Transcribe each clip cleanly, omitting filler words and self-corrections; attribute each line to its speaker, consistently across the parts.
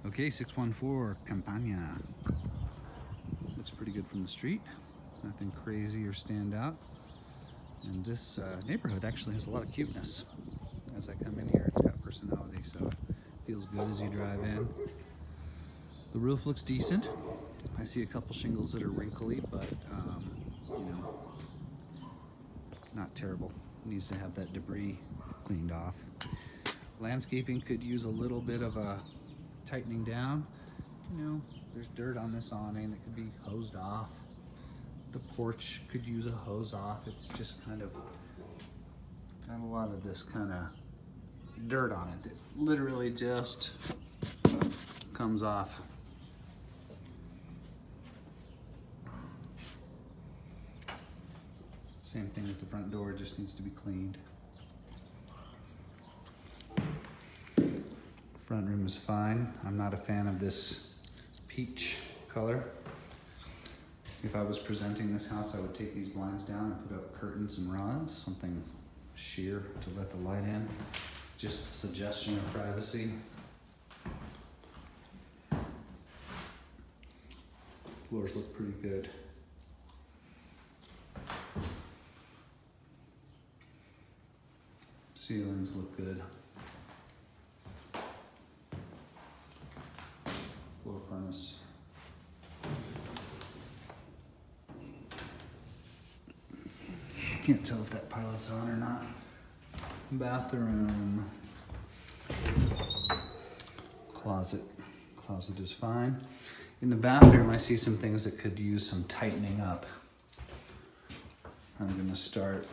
Speaker 1: Okay, 614 Campagna. Looks pretty good from the street. Nothing crazy or stand out. And this neighborhood actually has a lot of cuteness. As I come in here, it's got personality, so it feels good as you drive in. The roof looks decent. I see a couple shingles that are wrinkly, but you know, not terrible. Needs to have that debris cleaned off. Landscaping could use a little bit of a tightening down. You know, there's dirt on this awning that could be hosed off. The porch could use a hose off. It's just kind of got a lot of this kind of dirt on it that literally just comes off. Same thing with the front door, just needs to be cleaned. Front room is fine. I'm not a fan of this peach color. If I was presenting this house, I would take these blinds down and put up curtains and rods, something sheer to let the light in. Just a suggestion of privacy. Floors look pretty good. Ceilings look good. Floor furnace. Can't tell if that pilot's on or not. Bathroom. Closet. Closet is fine. In the bathroom, I see some things that could use some tightening up. I'm gonna start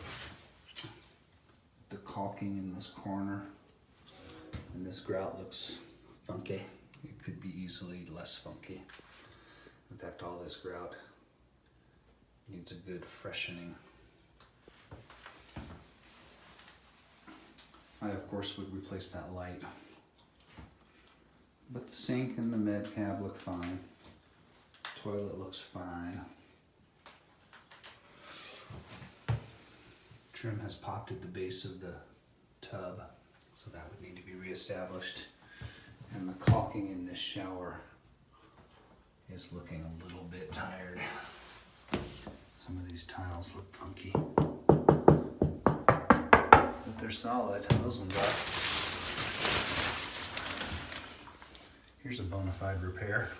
Speaker 1: the caulking in this corner. And this grout looks funky. It could be easily less funky. In fact, all this grout needs a good freshening. I, of course, would replace that light. But the sink and the med cab look fine. Toilet looks fine. Trim has popped at the base of the tub, so that would need to be reestablished. And the caulking in this shower is looking a little bit tired. Some of these tiles look funky, but they're solid. Those ones are. Here's a bona fide repair.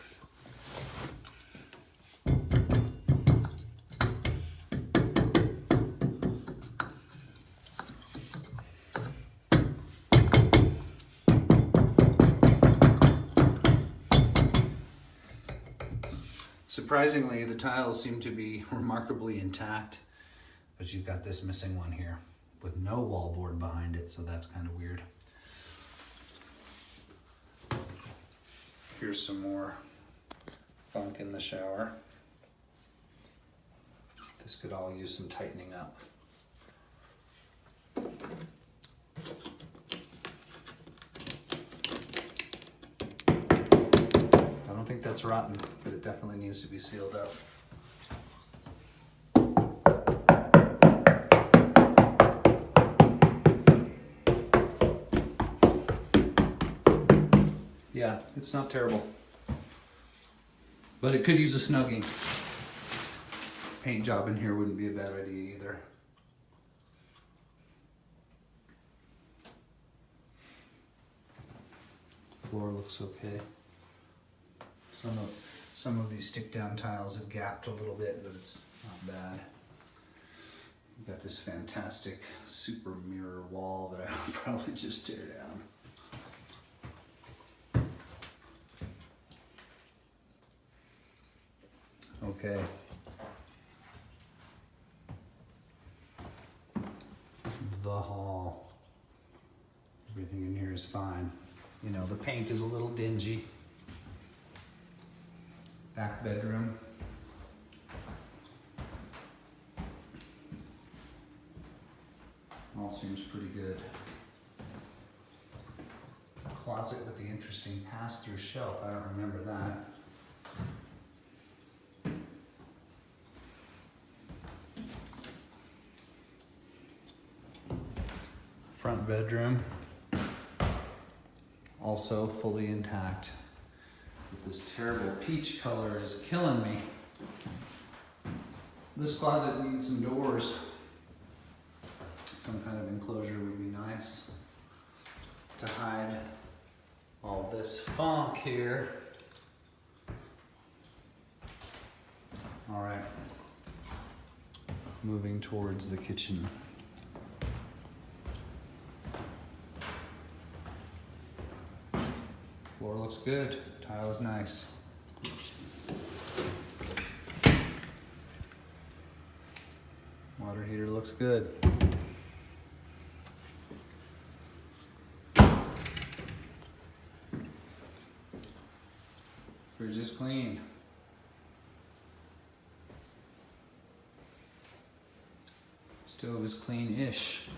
Speaker 1: Surprisingly, the tiles seem to be remarkably intact, but you've got this missing one here with no wallboard behind it, so that's kind of weird. Here's some more funk in the shower. This could all use some tightening up. I don't think that's rotten, but it definitely needs to be sealed up. Yeah, it's not terrible, but it could use a snugging. Paint job in here wouldn't be a bad idea either. Floor looks okay. Some of these stick down tiles have gapped a little bit, but it's not bad. You've got this fantastic super mirror wall that I would probably just tear down. Okay. The hall. Everything in here is fine. You know, the paint is a little dingy. Back bedroom. All seems pretty good. Closet with the interesting pass-through shelf. I don't remember that. Front bedroom. Also fully intact. This terrible peach color is killing me. This closet needs some doors. Some kind of enclosure would be nice to hide all this funk here. All right, moving towards the kitchen. Floor looks good, tile is nice. Water heater looks good. Fridge is clean. Stove is clean-ish.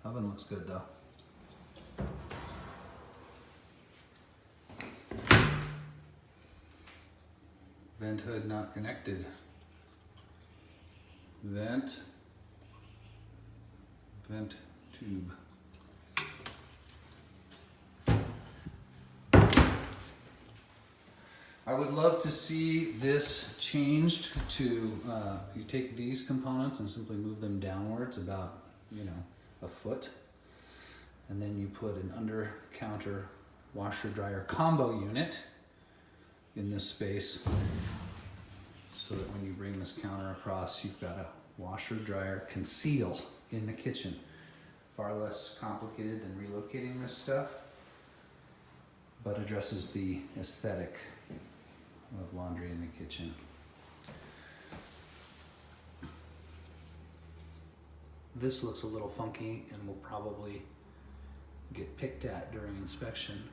Speaker 1: Oven looks good though. Vent hood not connected. Vent tube. I would love to see this changed to, you take these components and simply move them downwards about, a foot. And then you put an under counter washer dryer combo unit in this space so that when you bring this counter across, you've got a washer dryer conceal in the kitchen. Far less complicated than relocating this stuff, but addresses the aesthetic of laundry in the kitchen. This looks a little funky and will probably get picked at during inspection.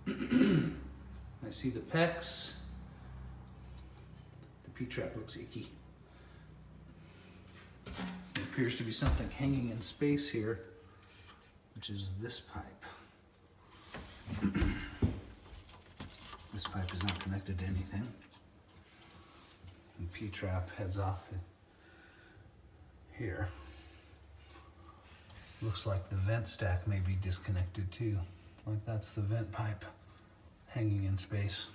Speaker 1: I see the PEX. The P-trap looks icky. There appears to be something hanging in space here, which is this pipe. This pipe is not connected to anything. The P-trap heads off here. Looks like the vent stack may be disconnected too. Like that's the vent pipe hanging in space.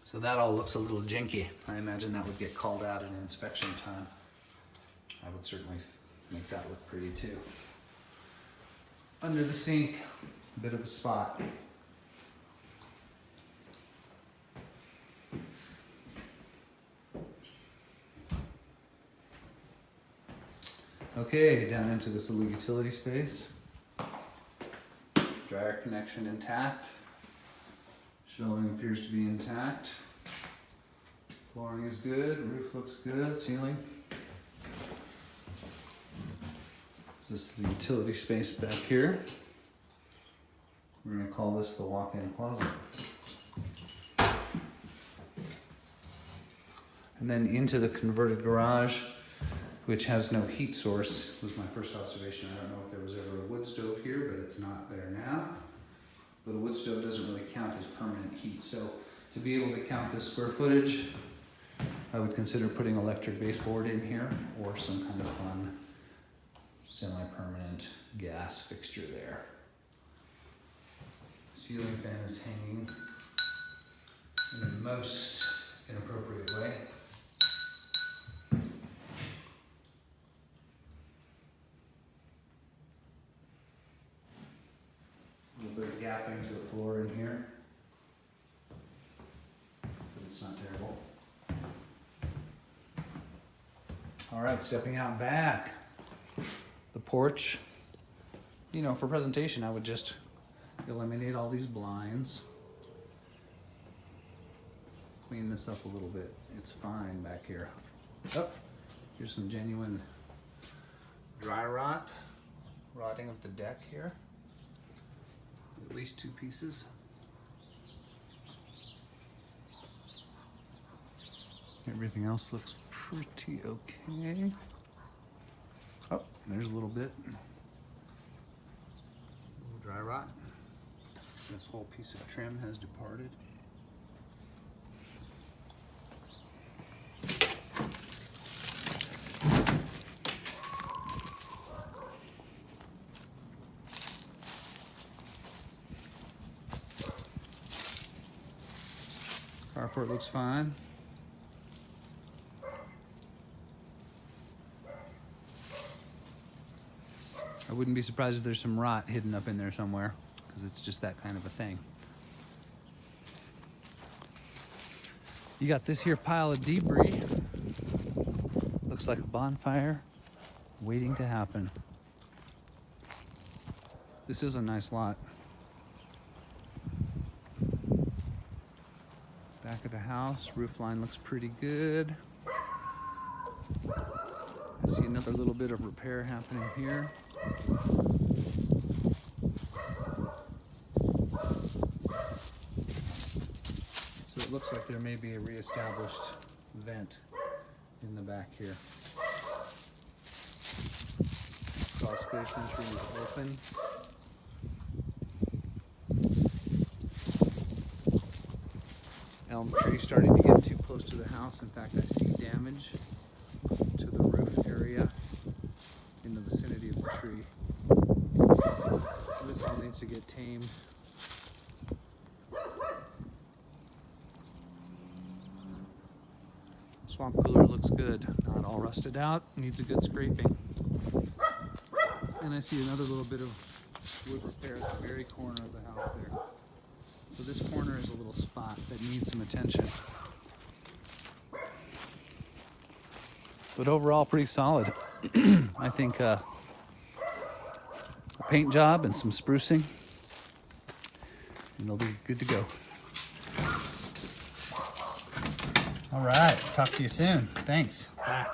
Speaker 1: So that all looks a little jinky. I imagine that would get called out in inspection time. I would certainly make that look pretty too. Under the sink, a bit of a spot. Okay, down into this little utility space. Dryer connection intact. Shelving appears to be intact. Flooring is good, roof looks good, ceiling. This is the utility space back here. We're going to call this the walk-in closet. And then into the converted garage, which has no heat source, was my first observation. I don't know if there was ever a wood stove here, but it's not there now. But a wood stove doesn't really count as permanent heat. So to be able to count this square footage, I would consider putting electric baseboard in here or some kind of fun semi-permanent gas fixture there. Ceiling fan is hanging in a most inappropriate way. A little bit of gapping to the floor in here, but it's not terrible. All right, stepping out back. The porch, for presentation, I would just eliminate all these blinds. Clean this up a little bit. It's fine back here. Oh, here's some genuine dry rotting of the deck here. At least 2 pieces. Everything else looks pretty okay. Oh, there's a little bit. Dry rot. This whole piece of trim has departed. Carport looks fine. I wouldn't be surprised if there's some rot hidden up in there somewhere, because it's just that kind of a thing. You got this here pile of debris. Looks like a bonfire waiting to happen. This is a nice lot. Back of the house, roof line looks pretty good. I see another little bit of repair happening here. So it looks like there may be a reestablished vent in the back here. Crawl space entry is open. Elm tree starting to get too close to the house. In fact, I see damage to the roof area in the vicinity of the tree. This all needs to get tamed. Swamp cooler looks good. Not all rusted out. Needs a good scraping. And I see another little bit of wood repair at the very corner of the house there. So this corner is a little spot that needs some attention. But overall, pretty solid. I think a paint job and some sprucing, and it'll be good to go. All right, talk to you soon. Thanks. Bye.